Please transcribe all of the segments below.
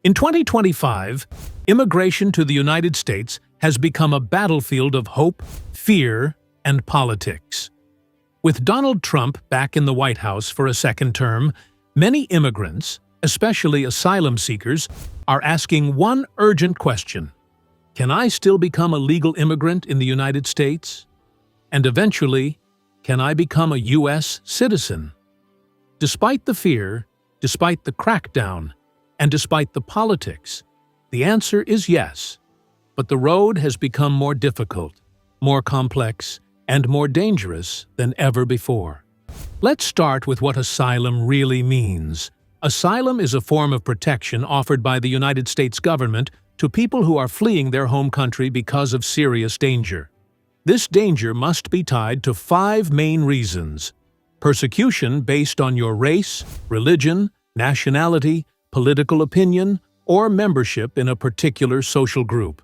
In 2025, immigration to the United States has become a battlefield of hope, fear, and politics. With Donald Trump back in the White House for a second term, many immigrants, especially asylum seekers, are asking one urgent question: can I still become a legal immigrant in the United States? And eventually, can I become a U.S. citizen? Despite the fear, despite the crackdown, and despite the politics, the answer is yes. But the road has become more difficult, more complex, and more dangerous than ever before. Let's start with what asylum really means. Asylum is a form of protection offered by the United States government to people who are fleeing their home country because of serious danger. This danger must be tied to 5 main reasons: persecution based on your race, religion, nationality, political opinion, or membership in a particular social group.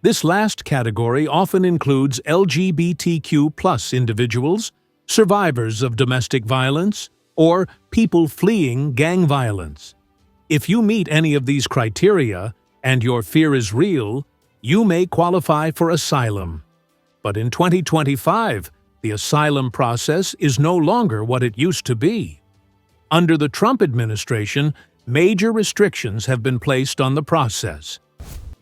This last category often includes LGBTQ+ individuals, survivors of domestic violence, or people fleeing gang violence. If you meet any of these criteria and your fear is real, you may qualify for asylum. But in 2025, the asylum process is no longer what it used to be. Under the Trump administration, major restrictions have been placed on the process.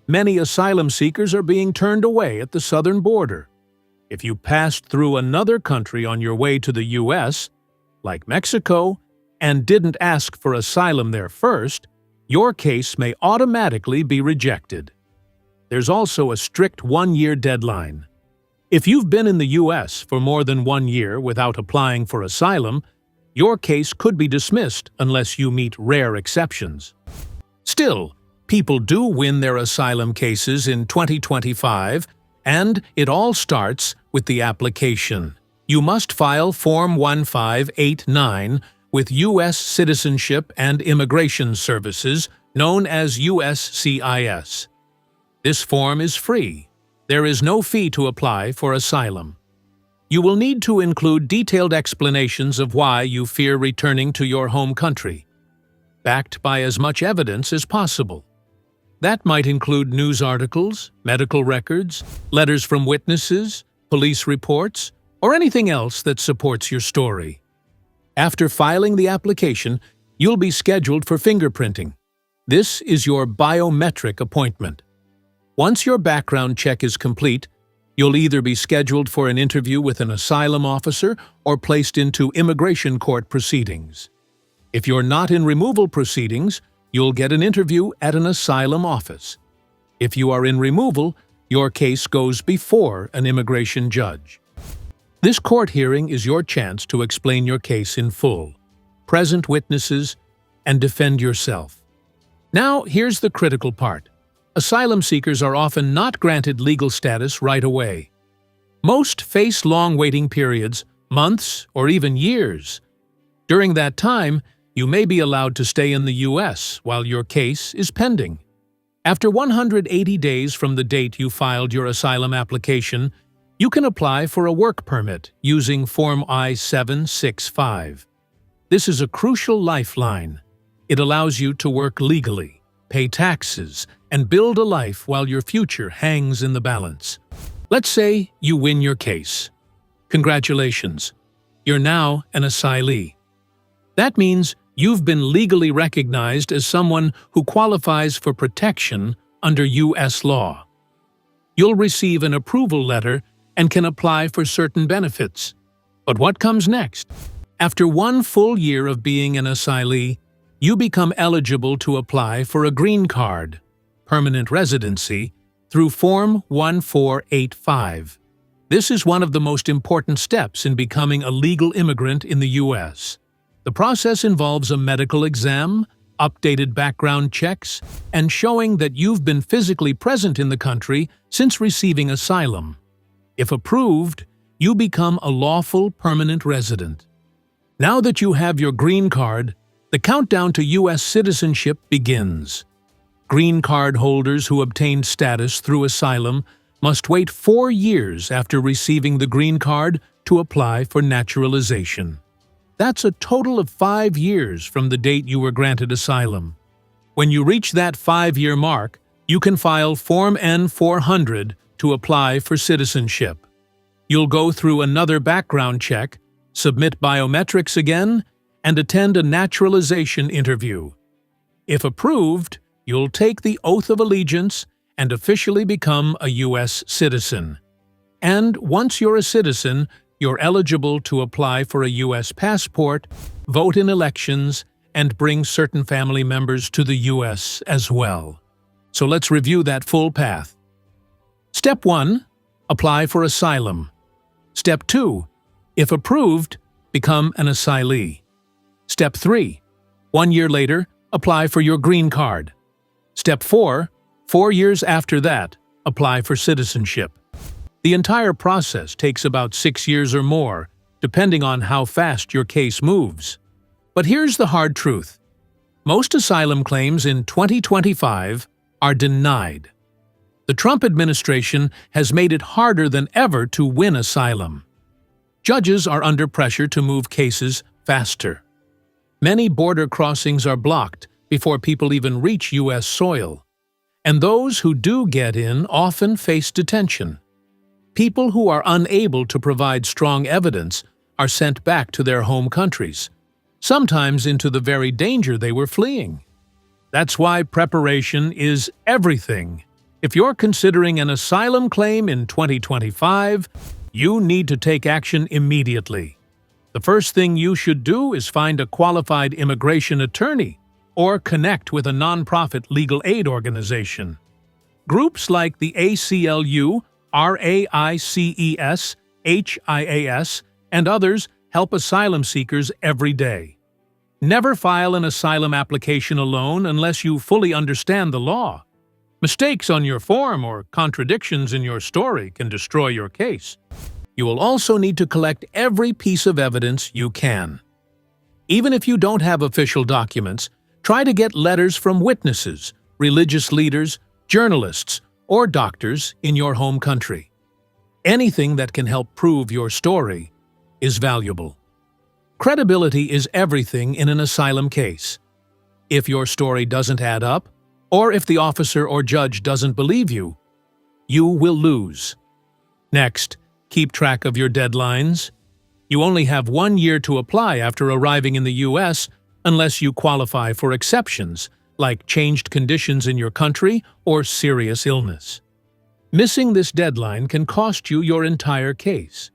Many asylum seekers are being turned away at the southern border. If you passed through another country on your way to the U.S., like Mexico, and didn't ask for asylum there first, your case may automatically be rejected. There's also a strict 1-year deadline. If you've been in the U.S. for more than 1 year without applying for asylum, your case could be dismissed unless you meet rare exceptions. Still, people do win their asylum cases in 2025, and it all starts with the application. You must file Form 1589 with U.S. Citizenship and Immigration Services, known as USCIS. This form is free. There is no fee to apply for asylum. You will need to include detailed explanations of why you fear returning to your home country, backed by as much evidence as possible. That might include news articles, medical records, letters from witnesses, police reports, or anything else that supports your story. After filing the application, you'll be scheduled for fingerprinting. This is your biometric appointment. Once your background check is complete, you'll either be scheduled for an interview with an asylum officer or placed into immigration court proceedings. If you're not in removal proceedings, you'll get an interview at an asylum office. If you are in removal, your case goes before an immigration judge. This court hearing is your chance to explain your case in full, present witnesses, and defend yourself. Now, here's the critical part. Asylum seekers are often not granted legal status right away. Most face long waiting periods, months or even years. During that time, you may be allowed to stay in the U.S. while your case is pending. After 180 days from the date you filed your asylum application, you can apply for a work permit using Form I-765. This is a crucial lifeline. It allows you to work legally, pay taxes, and build a life while your future hangs in the balance. Let's say you win your case. Congratulations. You're now an asylee. That means you've been legally recognized as someone who qualifies for protection under U.S. law. You'll receive an approval letter and can apply for certain benefits. But what comes next? After 1 full year of being an asylee, you become eligible to apply for a green card, permanent residency, through Form 1485. This is one of the most important steps in becoming a legal immigrant in the U.S. The process involves a medical exam, updated background checks, and showing that you've been physically present in the country since receiving asylum. If approved, you become a lawful permanent resident. Now that you have your green card, the countdown to U.S. citizenship begins. Green card holders who obtained status through asylum must wait 4 years after receiving the green card to apply for naturalization. That's a total of 5 years from the date you were granted asylum. When you reach that 5-year mark, you can file Form N-400 to apply for citizenship. You'll go through another background check, submit biometrics again, and attend a naturalization interview. If approved, you'll take the oath of allegiance and officially become a U.S. citizen. And once you're a citizen, you're eligible to apply for a U.S. passport, vote in elections, and bring certain family members to the U.S. as well. So let's review that full path. Step 1. Apply for asylum. Step 2. If approved, become an asylee. Step 3. 1 year later, apply for your green card. Step 4. 4 years after that, apply for citizenship. The entire process takes about 6 years or more, depending on how fast your case moves. But here's the hard truth. Most asylum claims in 2025 are denied. The Trump administration has made it harder than ever to win asylum. Judges are under pressure to move cases faster. Many border crossings are blocked before people even reach U.S. soil. And those who do get in often face detention. People who are unable to provide strong evidence are sent back to their home countries, sometimes into the very danger they were fleeing. That's why preparation is everything. If you're considering an asylum claim in 2025, you need to take action immediately. The first thing you should do is find a qualified immigration attorney or connect with a nonprofit legal aid organization. Groups like the ACLU, RAICES, HIAS, and others help asylum seekers every day. Never file an asylum application alone unless you fully understand the law. Mistakes on your form or contradictions in your story can destroy your case. You will also need to collect every piece of evidence you can. Even if you don't have official documents, try to get letters from witnesses, religious leaders, journalists, or doctors in your home country. Anything that can help prove your story is valuable. Credibility is everything in an asylum case. If your story doesn't add up, or if the officer or judge doesn't believe you, you will lose. Next, keep track of your deadlines. You only have 1 year to apply after arriving in the U.S. unless you qualify for exceptions, like changed conditions in your country or serious illness. Missing this deadline can cost you your entire case.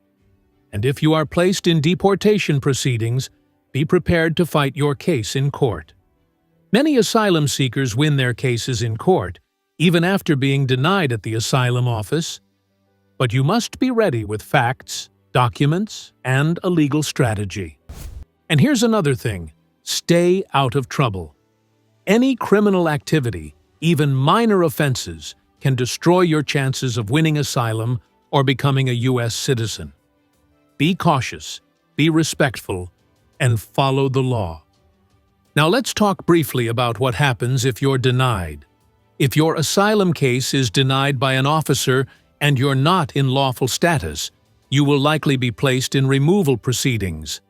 And if you are placed in deportation proceedings, be prepared to fight your case in court. Many asylum seekers win their cases in court, even after being denied at the asylum office. But you must be ready with facts, documents, and a legal strategy. And here's another thing. Stay out of trouble. Any criminal activity, even minor offenses, can destroy your chances of winning asylum or becoming a U.S. citizen. Be cautious, be respectful, and follow the law. Now let's talk briefly about what happens if you're denied. If your asylum case is denied by an officer and you're not in lawful status, you will likely be placed in removal proceedings.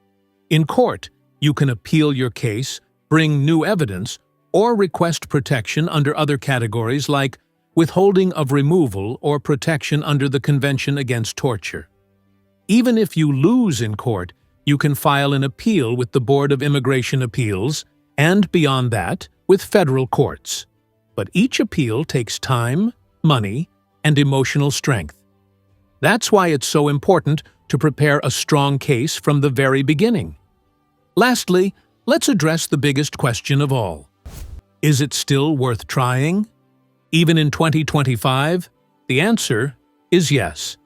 In court, you can appeal your case, bring new evidence, or request protection under other categories like withholding of removal or protection under the Convention Against Torture. Even if you lose in court, you can file an appeal with the Board of Immigration Appeals and, beyond that, with federal courts. But each appeal takes time, money, and emotional strength. That's why it's so important to prepare a strong case from the very beginning. Lastly, let's address the biggest question of all. Is it still worth trying? Even in 2025, the answer is yes.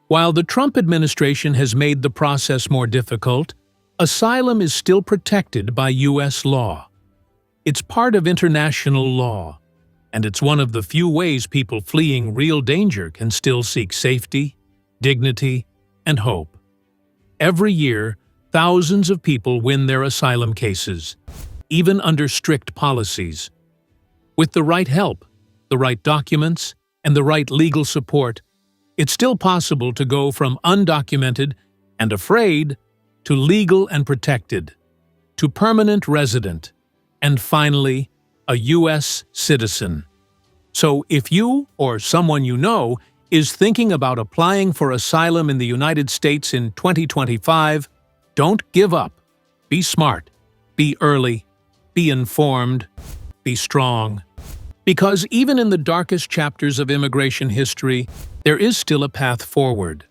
While the Trump administration has made the process more difficult, asylum is still protected by U.S. law. It's part of international law, and it's one of the few ways people fleeing real danger can still seek safety, dignity, and hope. Every year, thousands of people win their asylum cases, even under strict policies. With the right help, the right documents, and the right legal support, it's still possible to go from undocumented and afraid to legal and protected, to permanent resident, and finally, a U.S. citizen. So if you or someone you know is thinking about applying for asylum in the United States in 2025, don't give up. Be smart, be early, be informed, be strong. Because even in the darkest chapters of immigration history, there is still a path forward.